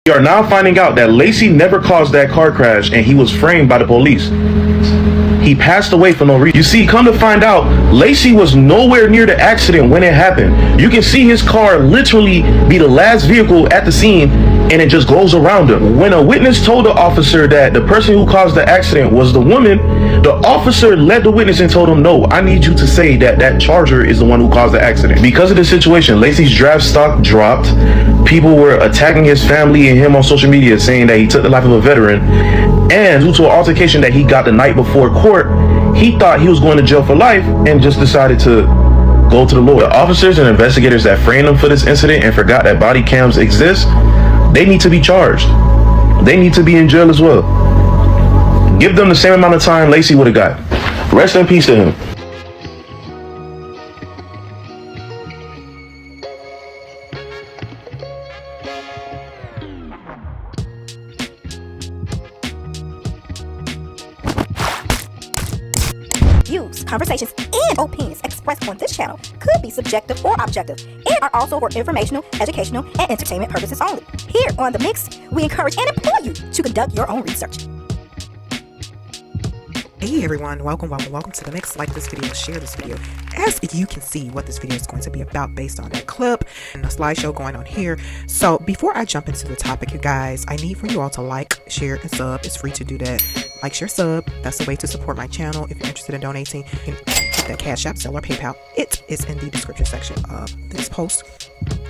We are now finding out that Lacy never caused that car crash and he was framed by the police. He passed away for no reason. You see, come to find out, Lacy was nowhere near the accident when it happened. You can see his car literally be the last vehicle at the scene, and it just goes around him. When a witness told the officer that the person who caused the accident was the woman, the officer led the witness and told him, no, I need you to say that that Charger is the one who caused the accident. Because of the situation, Lacy's draft stock dropped. People were attacking his family and him on social media, saying that he took the life of a veteran. And due to an altercation that he got the night before court, he thought he was going to jail for life and just decided to go to the Lord. The officers and investigators that framed him for this incident and forgot that body cams exist, they need to be charged. They need to be in jail as well. Give them the same amount of time Lacy would have got. Rest in peace to him. Views, conversations, and opinions expressed on this channel could be subjective or objective and are also for informational, educational, and entertainment purposes only. Here on The Mix, we encourage and implore you to conduct your own research. Hey everyone, welcome to The Mix. Like this video, share this video. As you can see what this video is going to be about based on that clip and the slideshow going on here. So before I jump into the topic, you guys, I need for you all to like, share, and sub. It's free to do that. Like, share, sub. That's the way to support my channel. If you're interested in donating, you can hit that Cash App, Zelle, or PayPal. It is in the description section of this post.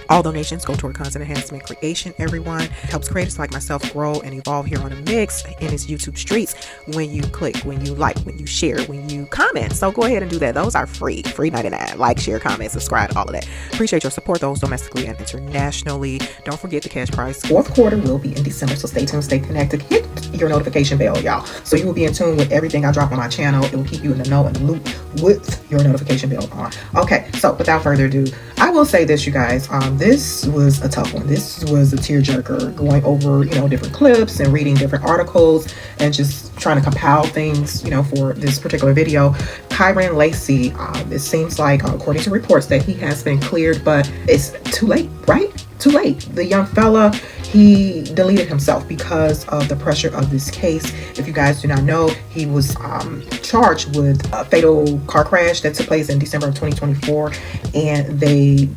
All donations go toward content enhancement creation, everyone. It helps creators like myself grow and evolve here on The Mix in its YouTube streets when you click, when you like, when you share, when you comment. So go ahead and do that. Those are free 99. Like, share, comment, subscribe, all of that. Appreciate your support, those domestically and internationally. Don't forget the cash prize. Fourth quarter will be in December, so stay tuned, stay connected. Hit your notification bell, y'all. So you will be in tune with everything I drop on my channel. It will keep you in the know and the loop with your notification bell on. Okay, so without further ado, I will say this, you guys. This was a tough one. This was a tearjerker, going over, different clips and reading different articles and just trying to compile things, for this particular video. Kyren Lacy, it seems like, according to reports, that he has been cleared, but it's too late, right? Too late. The young fella, he deleted himself because of the pressure of this case. If you guys do not know, he was charged with a fatal car crash that took place in December of 2024, and they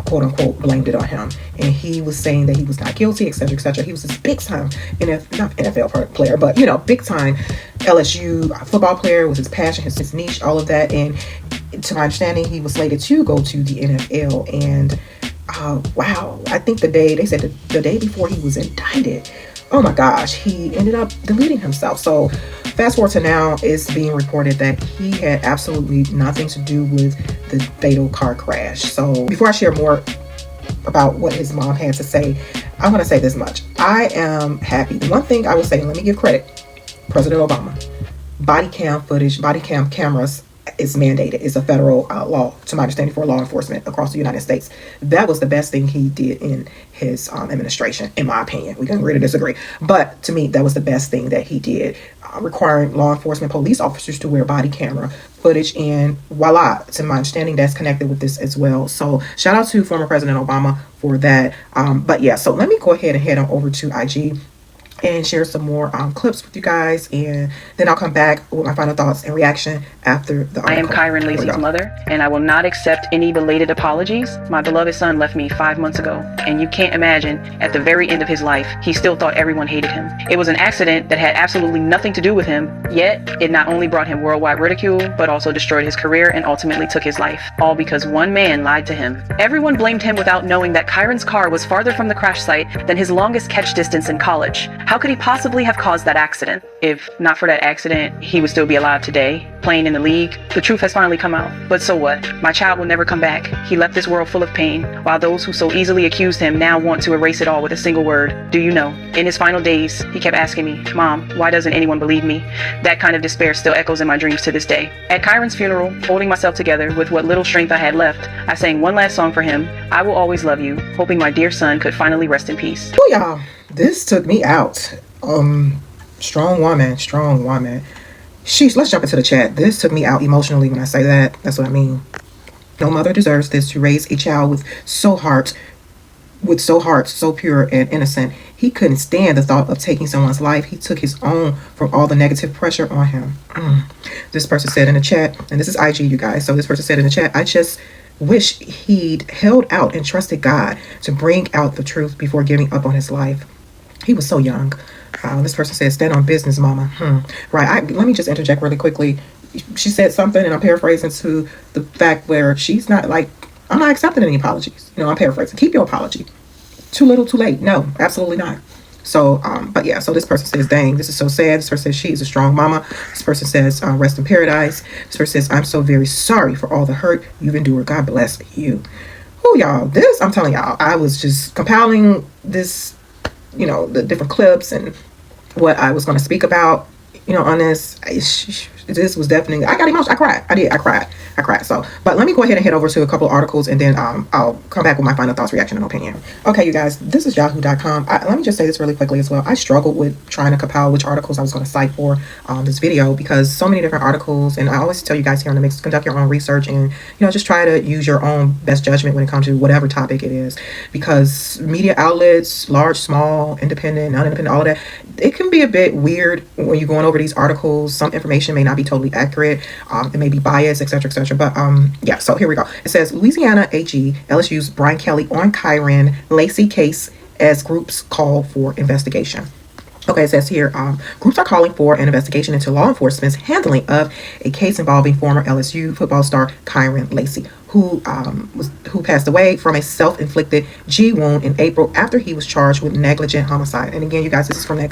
quote unquote blamed it on him, and he was saying that he was not guilty, etc., etc. He was this big time not NFL player, but big time LSU football player. Was his passion, his niche, all of that. And to my understanding, he was slated to go to the NFL. And wow, I think they said the day before he was indicted, oh my gosh, he ended up deleting himself. So fast forward to now, it's being reported that he had absolutely nothing to do with the fatal car crash. So before I share more about what his mom had to say, I want to say this much. I am happy. The one thing I will say, and let me give credit, President Obama, body cam footage, body cam cameras is mandated. It's a federal law, to my understanding, for law enforcement across the United States. That was the best thing he did in his administration, in my opinion. We can agree to disagree, but to me, that was the best thing that he did, requiring law enforcement police officers to wear body camera footage. And voila, to my understanding, that's connected with this as well. So shout out to former President Obama for that. But yeah, so let me go ahead and head on over to IG and share some more clips with you guys, and then I'll come back with my final thoughts and reaction after the article. I am Kyren Lacy's mother, and I will not accept any belated apologies. My beloved son left me 5 months ago, and you can't imagine, at the very end of his life, he still thought everyone hated him. It was an accident that had absolutely nothing to do with him, yet it not only brought him worldwide ridicule, but also destroyed his career and ultimately took his life, all because one man lied to him. Everyone blamed him without knowing that Kyren's car was farther from the crash site than his longest catch distance in college. How could he possibly have caused that accident? If not for that accident, he would still be alive today, playing in the league. The truth has finally come out. But so what? My child will never come back. He left this world full of pain, while those who so easily accused him now want to erase it all with a single word: do you know? In his final days, he kept asking me, Mom, why doesn't anyone believe me? That kind of despair still echoes in my dreams to this day. At Kyren's funeral, holding myself together with what little strength I had left, I sang one last song for him, I Will Always Love You, hoping my dear son could finally rest in peace. Oh y'all, this took me out. Strong woman. Sheesh, let's jump into the chat. This took me out emotionally when I say that. That's what I mean. No mother deserves this, to raise a child with so heart with so heart so pure and innocent. He couldn't stand the thought of taking someone's life. He took his own from all the negative pressure on him. This person said in the chat, and this is IG, you guys. So this person said in the chat, I just wish he'd held out and trusted God to bring out the truth before giving up on his life. He was so young. This person said, stand on business, mama. Right. Let me just interject really quickly. She said something, and I'm paraphrasing, to the fact where she's not like, I'm not accepting any apologies. I'm paraphrasing. Keep your apology. Too little, too late. No, absolutely not. So, but yeah, so this person says, dang, this is so sad. This person says, she is a strong mama. This person says, rest in paradise. This person says, I'm so very sorry for all the hurt you've endured. God bless you. Oh, y'all, this, I'm telling y'all, I was just compiling this, the different clips and what I was going to speak about, on this. This was definitely, I got emotional. I cried. I cried. So, but let me go ahead and head over to a couple of articles, and then I'll come back with my final thoughts, reaction, and opinion. Okay, you guys, this is yahoo.com. Let me just say this really quickly as well. I struggled with trying to compile which articles I was going to cite for this video, because so many different articles, and I always tell you guys here on the mix, conduct your own research, and just try to use your own best judgment when it comes to whatever topic it is, because media outlets, large, small, independent, non-independent, all of that, it can be a bit weird when you're going over these articles. Some information may not be totally accurate. It may be biased, etc., etc. But yeah, so here we go. It says Louisiana AG, LSU's Brian Kelly on Kyren Lacy case as groups call for investigation. Okay, it says here, groups are calling for an investigation into law enforcement's handling of a case involving former LSU football star Kyren Lacy, who passed away from a self-inflicted G wound in April after he was charged with negligent homicide. And again, you guys, this is from that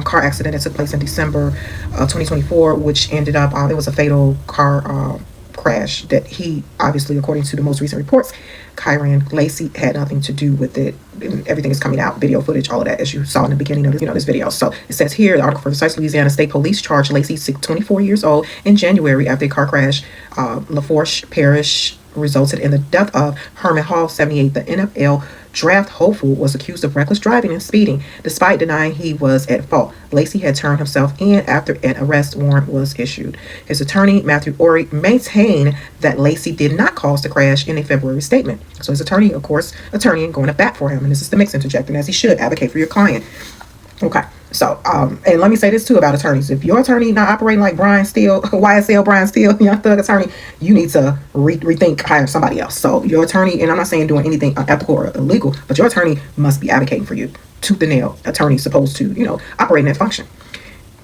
car accident that took place in December of 2024, which ended up, it was a fatal car crash that he, obviously, according to the most recent reports, Kyren Lacy had nothing to do with it. And everything is coming out, video footage, all of that, as you saw in the beginning of this video. So it says here, the article for the site, Louisiana State Police charged Lacy, 24 years old, in January after a car crash. Lafourche Parish resulted in the death of Herman Hall, 78. The NFL draft hopeful was accused of reckless driving and speeding, despite denying he was at fault. Lacy had turned himself in after an arrest warrant was issued. His attorney, Matthew Ory, maintained that Lacy did not cause the crash in a February statement. So his attorney, of course, going to bat for him, and this is the mix interjecting, as he should, advocate for your client. Okay, so, and let me say this too about attorneys. If your attorney not operating like Brian Steele, YSL Brian Steele, Young Thug attorney, you need to rethink hiring somebody else. So your attorney, and I'm not saying doing anything unethical or illegal, but your attorney must be advocating for you. Tooth and nail, attorney supposed to, operate in that function.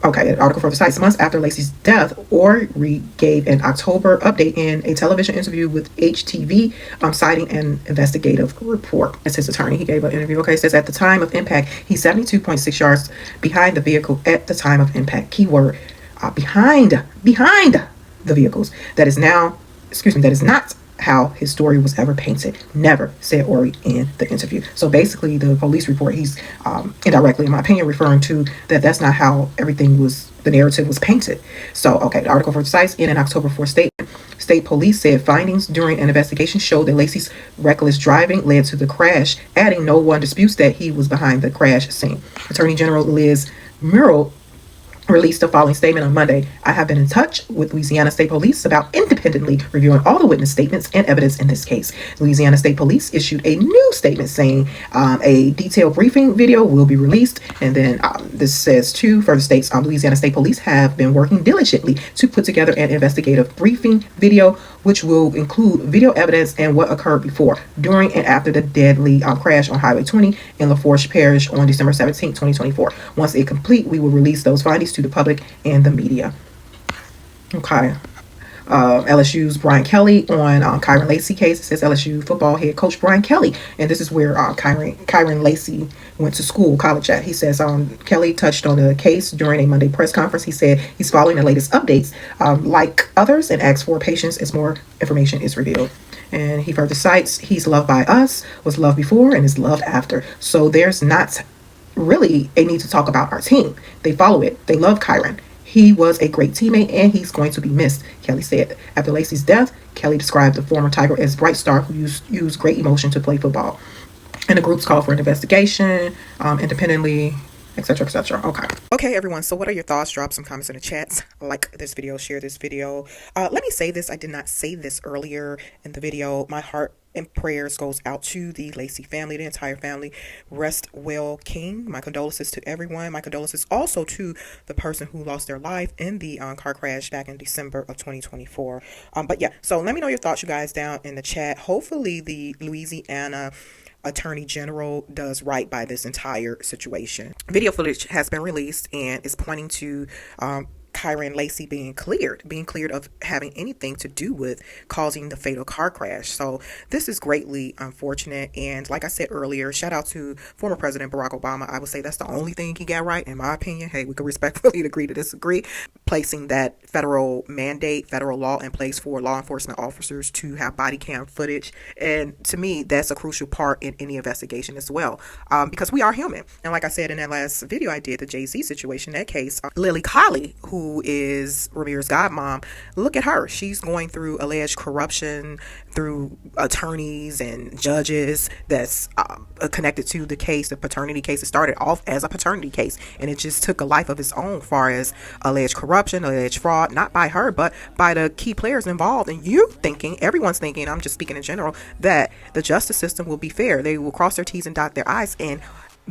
Okay, an article for the site. Months after Lacy's death, Ory gave an October update in a television interview with HTV, citing an investigative report. As his attorney, he gave an interview. Okay, it says at the time of impact, he's 72.6 yards behind the vehicle at the time of impact. Keyword, behind the vehicles. That is not how his story was ever painted. Never, said Ory in the interview. So basically, the police report, he's indirectly, in my opinion, referring to that's not how the narrative was painted. So, okay, the article for the site, in an October 4th statement, state police said findings during an investigation showed that Lacy's reckless driving led to the crash, adding no one disputes that he was behind the crash scene. Attorney General Liz Murrill released the following statement on Monday. I have been in touch with Louisiana State Police about independently reviewing all the witness statements and evidence in this case. Louisiana State Police issued a new statement saying a detailed briefing video will be released. And then this says too, further states, Louisiana State Police have been working diligently to put together an investigative briefing video, which will include video evidence and what occurred before, during, and after the deadly crash on Highway 20 in Lafourche Parish on December 17, 2024. Once it's complete, we will release those findings to the public and the media. Okay. LSU's Brian Kelly on Kyren Lacy case. It says LSU football head coach Brian Kelly, and this is where Kyren Lacy went to college at. He says Kelly touched on the case during a Monday press conference. He said he's following the latest updates like others and asked for patience as more information is revealed. And he further cites, he's loved by us, was loved before, and is loved after. So there's not really a need to talk about our team. They follow it. They love Kyren. He was a great teammate, and he's going to be missed, Kelly said. After Lacy's death, Kelly described the former Tiger as bright star who used great emotion to play football. And the groups called for an investigation independently etc., etc. Okay, everyone. So, what are your thoughts? Drop some comments in the chats. Like this video, share this video. Let me say this. I did not say this earlier in the video. My heart and prayers goes out to the Lacy family, the entire family. Rest well, King. My condolences to everyone. My condolences also to the person who lost their life in the car crash back in December of 2024. But yeah, so let me know your thoughts, you guys, down in the chat. Hopefully, the Louisiana Attorney General does right by this entire situation. Video footage has been released and is pointing to Kyren Lacy being cleared of having anything to do with causing the fatal car crash. So this is greatly unfortunate. And like I said earlier, shout out to former President Barack Obama. I would say that's the only thing he got right, in my opinion. Hey, we could respectfully agree to disagree. Placing that federal mandate, federal law in place for law enforcement officers to have body cam footage. And to me, that's a crucial part in any investigation as well, because we are human. And like I said in that last video I did, the Jay-Z situation, that case, Lily Colley, who is Ramirez's godmom, look at her. She's going through alleged corruption through attorneys and judges that's connected to the case, the paternity case. It started off as a paternity case, and it just took a life of its own, far as alleged corruption, alleged fraud, not by her, but by the key players involved. And everyone's thinking, I'm just speaking in general, that the justice system will be fair. They will cross their T's and dot their I's and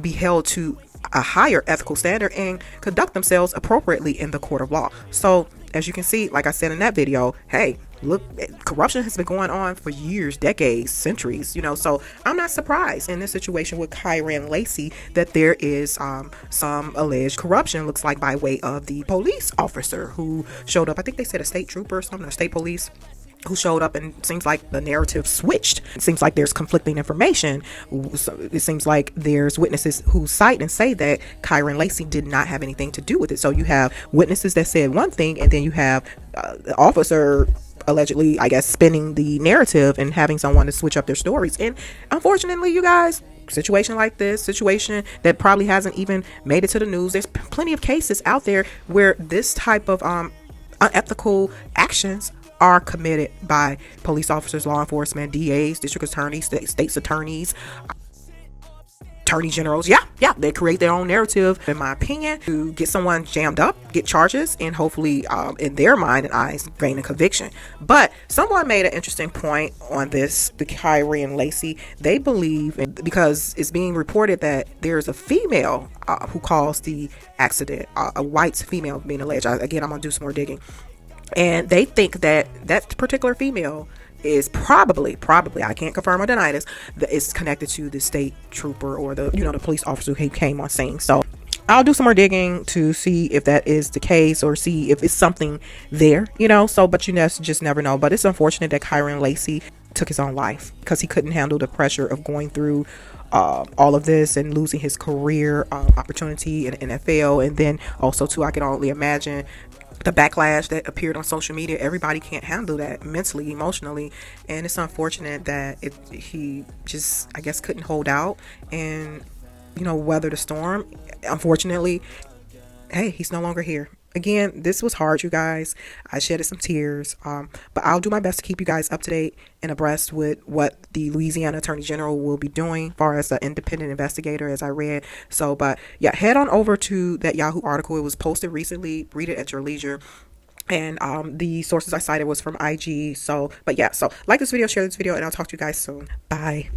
be held to a higher ethical standard and conduct themselves appropriately in the court of law. So as you can see, like I said in that video, hey, look, corruption has been going on for years, decades, centuries, so I'm not surprised in this situation with Kyren Lacy that there is some alleged corruption, looks like by way of the police officer who showed up. I think they said a state trooper or something, or state police, who showed up, and it seems like the narrative switched. It seems like there's conflicting information. So it seems like there's witnesses who cite and say that Kyren Lacy did not have anything to do with it. So you have witnesses that said one thing, and then you have the officer allegedly, I guess, spinning the narrative and having someone to switch up their stories. And unfortunately, you guys, situation like this, situation that probably hasn't even made it to the news, there's plenty of cases out there where this type of unethical actions are committed by police officers, law enforcement, DAs, district attorneys, state's attorneys, attorney generals. Yeah, they create their own narrative, in my opinion, to get someone jammed up, get charges, and hopefully in their mind and eyes gain a conviction. But someone made an interesting point on this, the Kyren Lacy. They believe, because it's being reported that there's a female who caused the accident, a white female being alleged. Again, I'm gonna do some more digging. And they think that that particular female is probably, I can't confirm or deny this, that is connected to the state trooper or the police officer who came on scene. So I'll do some more digging to see if that is the case, or see if it's something there, but you just never know. But it's unfortunate that Kyren Lacy took his own life because he couldn't handle the pressure of going through all of this and losing his career opportunity in the NFL. And then also too, I can only imagine the backlash that appeared on social media. Everybody can't handle that mentally, emotionally, and it's unfortunate that he just, I guess, couldn't hold out and weather the storm. Unfortunately, hey, he's no longer here. Again, this was hard, you guys. I shedded some tears, but I'll do my best to keep you guys up to date and abreast with what the Louisiana Attorney General will be doing as far as the independent investigator, as I read. So, but yeah, head on over to that Yahoo article. It was posted recently. Read it at your leisure. And the sources I cited was from IG. So, but yeah, so like this video, share this video, and I'll talk to you guys soon. Bye.